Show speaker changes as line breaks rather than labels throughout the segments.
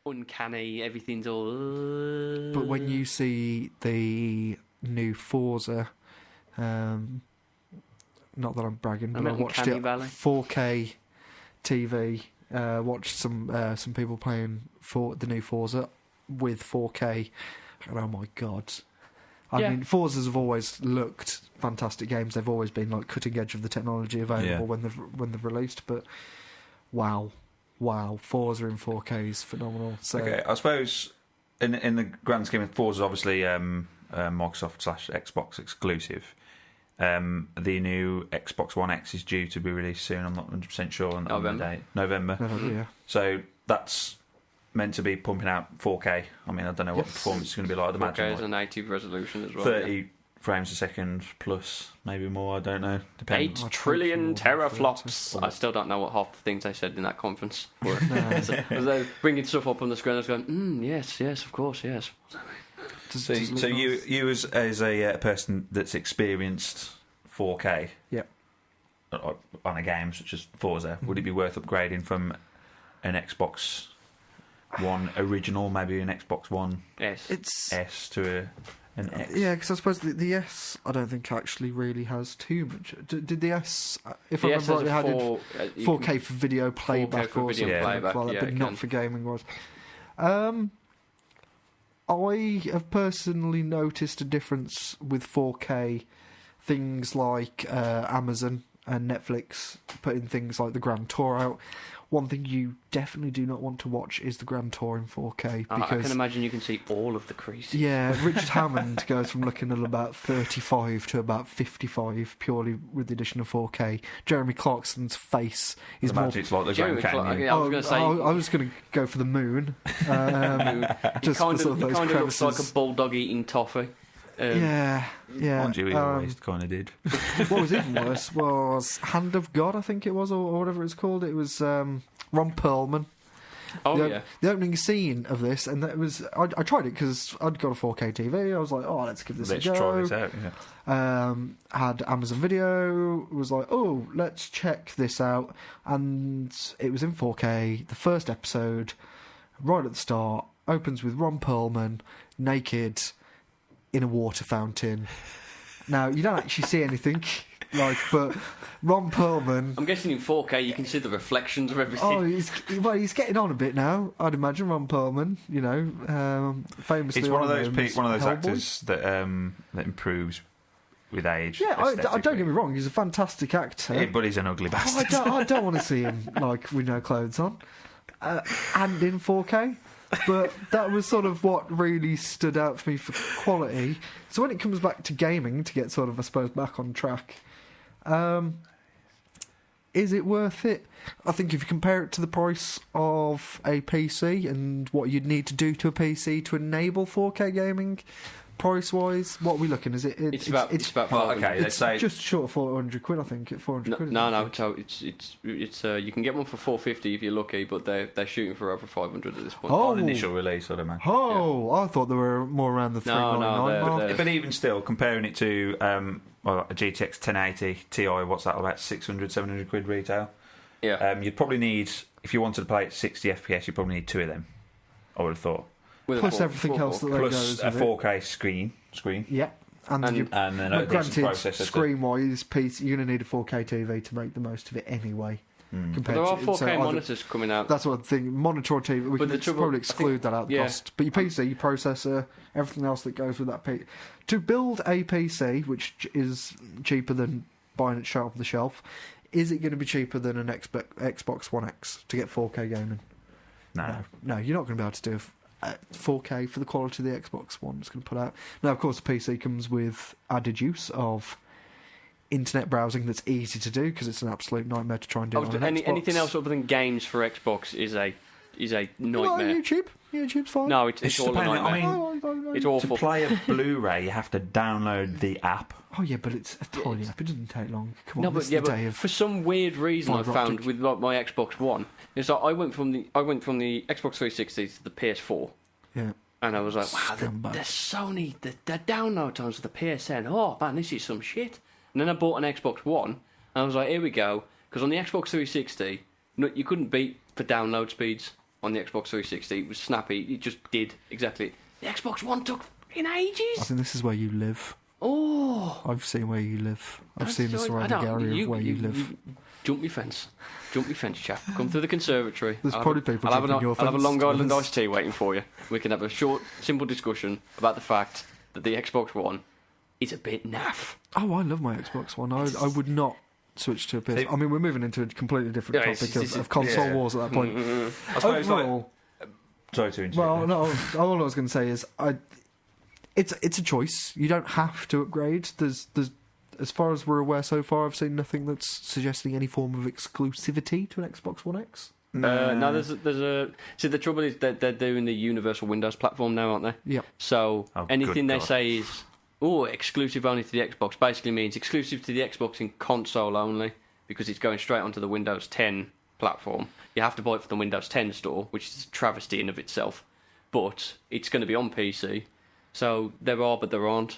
uncanny. Everything's all.
But when you see the new Forza, not that I'm bragging, but I watched it 4K TV. Watched some people playing for the new Forza with 4K, and oh my god! I mean, Forzas have always looked fantastic games. They've always been like cutting edge of the technology available when they've released. But wow, Forza in 4K is phenomenal. So,
okay, I suppose in the grand scheme of Forza, obviously Microsoft/Xbox exclusive. The new Xbox One X is due to be released soon. I'm not 100% sure on the date. November.
Yeah.
So that's meant to be pumping out 4K. I mean, I don't know what the performance is going to be like. I'd imagine
4K is a native resolution as well.
30 frames a second plus, maybe more. I don't know. Depends.
8 trillion teraflops. I still don't know what half the things they said in that conference were. So they're bringing stuff up on the screen. I was going, yes, of course, yes.
So you as a person that's experienced 4K on a game such as Forza, would it be worth upgrading from an Xbox One original, maybe an Xbox One S to an X?
Yeah, because I suppose the S, I don't think actually really has too much. Did the S, if I remember rightly, had 4K for video playback or something like that, but not for gaming wise. I have personally noticed a difference with 4K. Things like Amazon and Netflix putting things like the Grand Tour out. One thing you definitely do not want to watch is the Grand Tour in 4K. Because,
I can imagine you can see all of the creases.
Yeah, Richard Hammond goes from looking at about 35 to about 55 purely with the addition of 4K. Jeremy Clarkson's face is more...
It's like the Grand Canyon.
I was going to go for the moon.
Just kind of looks like a bulldog eating toffee.
Yeah.
Mind you, he always kind of did.
What was even worse was Hand of God, I think it was, or whatever it's called. It was Ron Perlman. The opening scene of this, and that was I tried it because I'd got a 4K TV. I was like, oh, let's give this a go.
Let's try this out. Yeah.
Had Amazon Video. Was like, oh, let's check this out, and it was in 4K. The first episode, right at the start, opens with Ron Perlman naked in a water fountain. Now, you don't actually see anything, but Ron Perlman...
I'm guessing in 4K you can see the reflections of everything.
Oh, he's getting on a bit now, I'd imagine, Ron Perlman, famously...
It's one of those actors that improves with age.
Yeah, I don't get me wrong, he's a fantastic actor.
Yeah, but he's an ugly bastard.
I don't want to see him, with no clothes on. And in 4K. But that was sort of what really stood out for me for quality. So when it comes back to gaming, to get sort of, I suppose, back on track, is it worth it? I think if you compare it to the price of a PC and what you'd need to do to a PC to enable 4K gaming, price-wise, what are we looking? Is it?
It's about.
Well, okay, let's say
just short of 400 quid. I think at 400 quid.
No. So it's you can get one for 450 if you're lucky, but they're shooting for over 500 at this point.
On initial release, I'd imagine.
I thought they were more around the 399 mark.
But even still, comparing it to a GTX 1080 Ti, what's that about 600, 700 quid retail?
Yeah.
You'd probably need, if you wanted to play at 60 FPS, you'd probably need 2 of them. I would have thought.
Plus everything else that
goes with it. Plus a 4K screen.
Yeah. And
then a
granted,
processor.
Screen-wise, you're going to need a 4K TV to make the most of it anyway.
There are 4K monitors coming out.
That's what I think. Monitor or TV, we can probably exclude that out of the cost. But your PC, your processor, everything else that goes with that PC. To build a PC, which is cheaper than buying it straight off the shelf, is it going to be cheaper than an Xbox One X to get 4K gaming? No, you're not going to be able to do 4K for the quality of the Xbox One is going to put out. Now, of course, the PC comes with added use of internet browsing that's easy to do because it's an absolute nightmare to try and do on an Xbox.
Anything else other than games for Xbox is a nightmare.
YouTube's fine.
No, it's all a nightmare. It's awful.
To play a Blu-ray, you have to download the app.
Oh yeah, but it's a tiny app. It doesn't take long. Come on, but
for some weird reason I found with my Xbox One, is that I went from the Xbox 360 to the PS4.
Yeah.
And I was like, wow, the Sony, the download times of the PSN. Oh man, this is some shit. And then I bought an Xbox One, and I was like, here we go. Because on the Xbox 360, you couldn't beat for download speeds. on the Xbox 360. It was snappy. It just did exactly. The Xbox One took in ages.
I think this is where you live.
Oh,
I've seen where you live. I've seen the surrounding area of where you live.
Jump me fence, chap. Come through the conservatory.
There's probably people jumping your fence.
I'll have a Long Island iced tea waiting for you. We can have a short, simple discussion about the fact that the Xbox One is a bit naff.
Oh, I love my Xbox One. I would not switch to a PS. I mean, we're moving into a completely different topic of console wars at that point.
I suppose
overall,
sorry to interrupt.
Well, no. All I was going to say is, it's a choice. You don't have to upgrade. There's as far as we're aware so far, I've seen nothing that's suggesting any form of exclusivity to an Xbox One X.
No, there's a. See, the trouble is that they're doing the Universal Windows platform now, aren't they?
Yeah.
So anything they say is exclusive only to the Xbox basically means exclusive to the Xbox in console only, because it's going straight onto the Windows 10 platform. You have to buy it from the Windows 10 store, which is a travesty in of itself. But it's going to be on PC. So there are, but there aren't.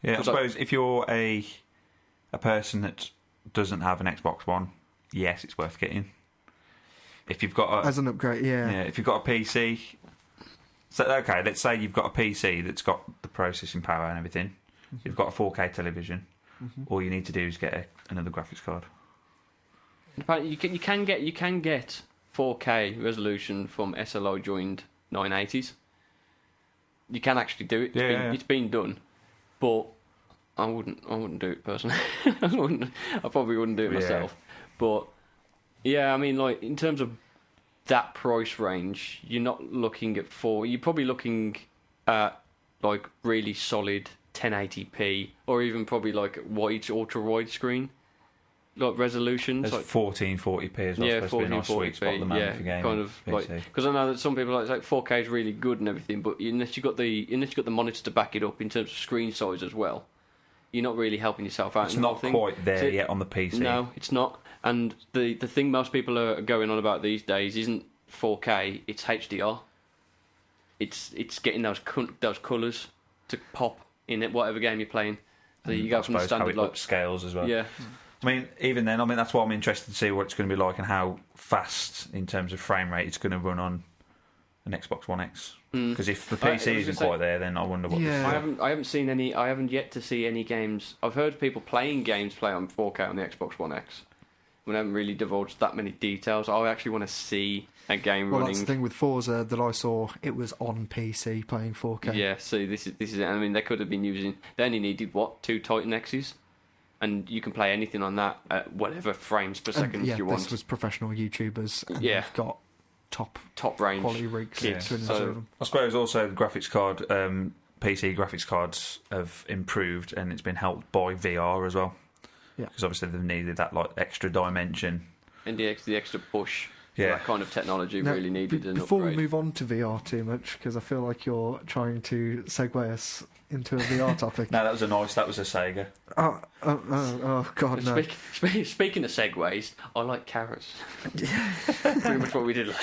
Yeah, I suppose if you're a person that doesn't have an Xbox One, yes, it's worth getting. If you've got
as an upgrade, yeah.
If you've got a PC, so okay, let's say you've got a PC that's got the processing power and everything. Mm-hmm. You've got a 4K television. Mm-hmm. All you need to do is get another graphics card.
In fact, you can get 4K resolution from SLI joined 980s. You can actually do it. It's been done, but I wouldn't do it personally. I probably wouldn't do it myself. But yeah, I mean, like in terms of that price range, you're not looking at you're probably looking at like really solid 1080p, or even probably like ultra wide screen. Like resolutions,
like 1440p as well. Yeah, 1440p.
Yeah, kind of PC. Like, because I know that some people like 4K is really good and everything, but unless you got the monitor to back it up in terms of screen size as well, you're not really helping yourself out.
It's not quite there yet on the PC.
No, it's not. And the thing most people are going on about these days isn't 4K; it's HDR. It's getting those colours to pop in it, whatever game you're playing. So you go from the standard
how it upscales as well.
Yeah.
I mean, even then, that's why I'm interested to see what it's going to be like and how fast, in terms of frame rate, it's going to run on an Xbox One X. Because if the PC isn't quite there, then I wonder what.
Yeah. I haven't seen any. I haven't yet to see any games. I've heard people playing games play on 4K on the Xbox One X. We haven't really divulged that many details. I actually want to see a game running.
Well, that's the thing with Forza that I saw. It was on PC playing 4K.
Yeah. So this is it. I mean, they could have been using. They only needed 2 Titan X's. And you can play anything on that at whatever frames per second you want.
This was professional YouTubers, and they've got top range
quality
rigs.
Yeah.
So I suppose also the graphics card, PC graphics cards have improved, and it's been helped by VR as well. Yeah, because obviously they've needed that extra dimension
and the extra push. Yeah, that kind of technology really needed an
before
upgrade.
we move on to VR too much, because I feel like you're trying to segue us into a VR topic.
No, that was a Sega.
Oh God, no.
Speaking of segues, I like carrots. Pretty much what we did.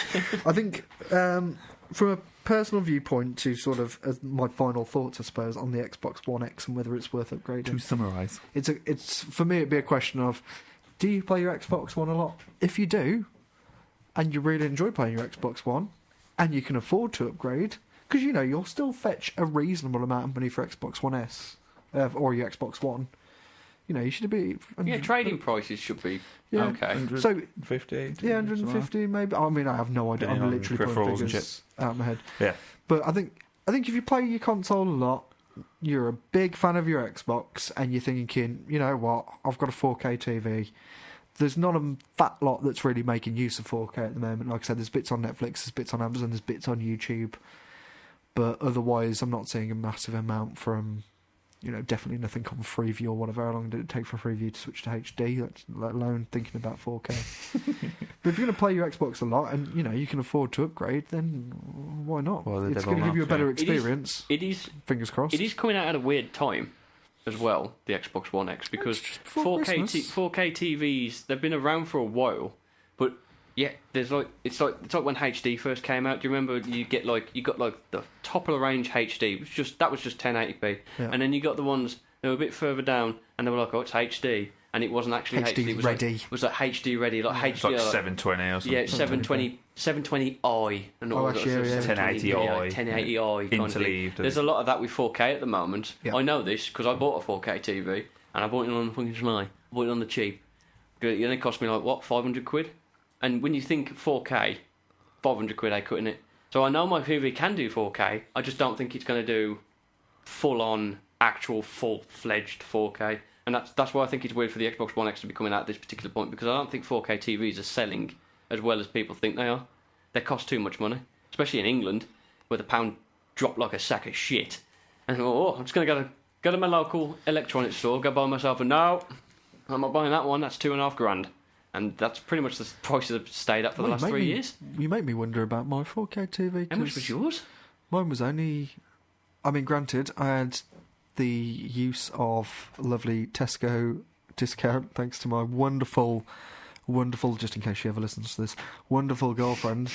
I think from a personal viewpoint, to sort of as my final thoughts, I suppose, on the Xbox One X and whether it's worth upgrading.
To summarise,
it's for me it'd be a question of, do you play your Xbox One a lot? If you do, and you really enjoy playing your Xbox One, and you can afford to upgrade, because you'll still fetch a reasonable amount of money for Xbox One S or your Xbox One. You should be.
Trading prices should be okay.
So
150.
Yeah, 150 maybe. I mean, I have no idea. I'm literally putting figures out of my head.
Yeah,
but I think if you play your console a lot, you're a big fan of your Xbox, and you're thinking, you know what, I've got a 4K TV. There's not a fat lot that's really making use of 4K at the moment. Like I said, there's bits on Netflix, there's bits on Amazon, there's bits on YouTube. But otherwise, I'm not seeing a massive amount from, definitely nothing on Freeview or whatever. How long did it take for Freeview to switch to HD, let alone thinking about 4K? But if you're going to play your Xbox a lot and, you can afford to upgrade, then why not? Well, it's going to give you a better experience.
It is.
Fingers crossed.
It is coming out at a weird time as well, the Xbox One X, because 4K TVs, they've been around for a while, but yeah, it's like when HD first came out. Do you remember you got the top of the range HD, that was just 1080p, and then you got the ones that were a bit further down, and they were like, oh, it's HD, and it wasn't actually HD. It was
ready.
It was like HD ready, like HD.
It's like 720 or something.
Yeah, 720i and all that.
1080i.
1080i.
Interleaved.
There's a lot of that with 4K at the moment.
Yep.
I know this because I bought a 4K TV and I bought it on the fucking July. I bought it on the cheap. It only cost me like, what, 500 quid? And when you think 4K, 500 quid ain't cutting it. So I know my TV can do 4K, I just don't think it's going to do full-on, actual, full-fledged 4K. And that's why I think it's weird for the Xbox One X to be coming out at this particular point, because I don't think 4K TVs are selling as well as people think they are. They cost too much money, especially in England, where the pound dropped like a sack of shit. And I'm just going to go to my local electronics store, go buy myself a... No, I'm not buying that one, that's $2,500. And that's pretty much the prices have stayed up for the last 3 years.
You make me wonder about my 4K TV.
How much was yours?
Mine was only... I mean, granted, I had the use of lovely Tesco discount, thanks to my wonderful, just in case she ever listens to this, wonderful girlfriend,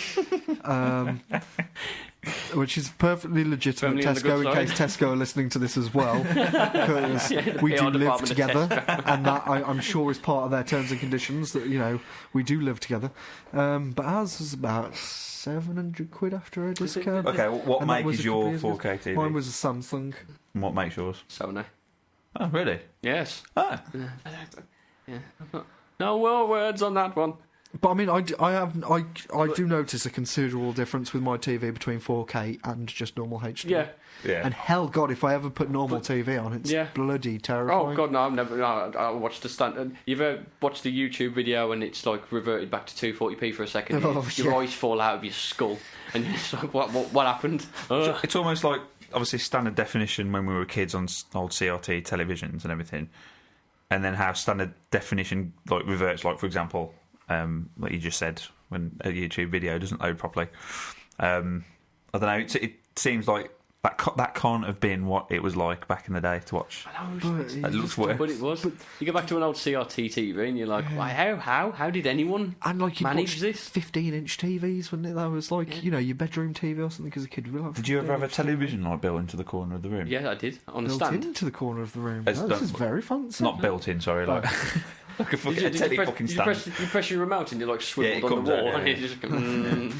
which is perfectly legitimate, Tesco, in case Tesco are listening to this as well, because we do live together, and that I'm sure is part of their terms and conditions, that, you know, we do live together. But ours was about 700 quid after a discount.
Okay, what make is your 4K TV?
Mine was a Samsung.
And what makes yours?
Sony.
Oh, really?
Yes.
Oh.
Yeah. No more words on that one.
But I mean, I do notice a considerable difference with my TV between 4K and just normal HD.
Yeah.
And hell, God, if I ever put normal TV on, it's bloody terrifying.
Oh God, no! I've never. No, I watched the standard. You've ever watched a YouTube video and it's like reverted back to 240p for a second? Your eyes fall out of your skull, and you're just like, what happened?
It's almost like, obviously, standard definition when we were kids on old CRT televisions and everything, and then how standard definition like reverts. Like, for example, like you just said, when a YouTube video doesn't load properly. I don't know. It seems like that can't have been what it was like back in the day to watch.
I know,
it looks worse.
But it was. You go back to an old CRT TV and you're like, how did anyone manage this?
15-inch TVs, wasn't it? That was like, you know, your bedroom TV or something as a kid.
Did you ever have a television like built into the corner of the room?
Yeah, I did. On a
built
stand.
into the corner of the room. This is very fancy.
Not built in, sorry. Like a fucking stand.
You press your remote and you're like swiveled on the wall, and it just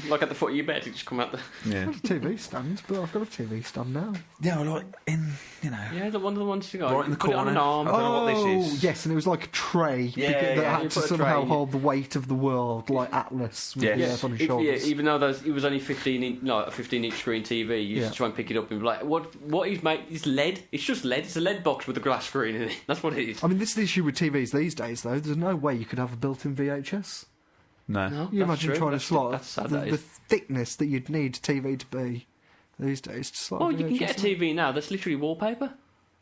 like at the foot of your bed, it just come out.
Yeah, I've got a TV stand, but I've got a TV stand now.
Yeah, like in, you know.
Yeah, one of the ones you got
right in the corner.
Put it on an arm.
I don't know what this is.
Yes, and it was like a tray that had to somehow hold the weight of the world, like Atlas with the Earth on his shoulders.
Yeah, even though it was only 15-inch screen TV, you used to try and pick it up and be like, what is mate? It's LED. It's just LED. It's a LED box with a glass screen in it. That's what it is.
I mean, this is the issue with TVs these days, though. There's no way you could have a built-in VHS.
No.
You imagine trying to slot the thickness that you'd need TV to be these days to slot.
Well, you can get a TV now that's literally wallpaper.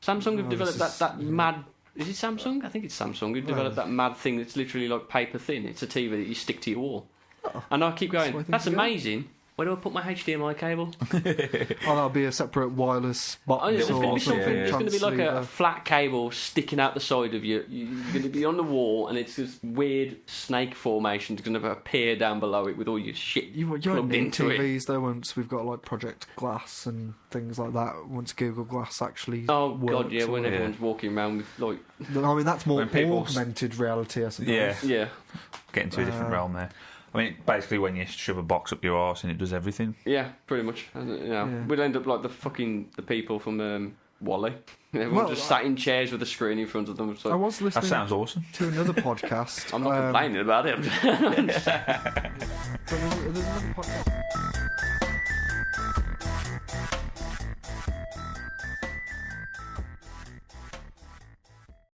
Samsung have developed that mad... Is it Samsung? I think it's Samsung who've developed that mad thing that's literally like paper thin. It's a TV that you stick to your wall. Oh, and I keep going, that's amazing. Where do I put my HDMI cable?
That'll be a separate wireless box.
There's going to be like a flat cable sticking out the side of you. You're going to be on the wall, and it's this weird snake formation that's going to appear down below it with all your shit plugged into it.
TVs though. Once we've got like Project Glass and things like that. Once Google Glass actually.
Oh God, yeah. When everyone's walking around with like.
I mean, that's more augmented reality, I suppose.
Yeah.
Getting to a different realm there. I mean, basically, when you shove a box up your arse and it does everything.
Yeah, pretty much. We'd end up like the people from Wall-E. Everyone just sat in chairs with a screen in front of them. So.
I was listening.
That sounds awesome.
To another podcast.
I'm not complaining about it.
There's another podcast.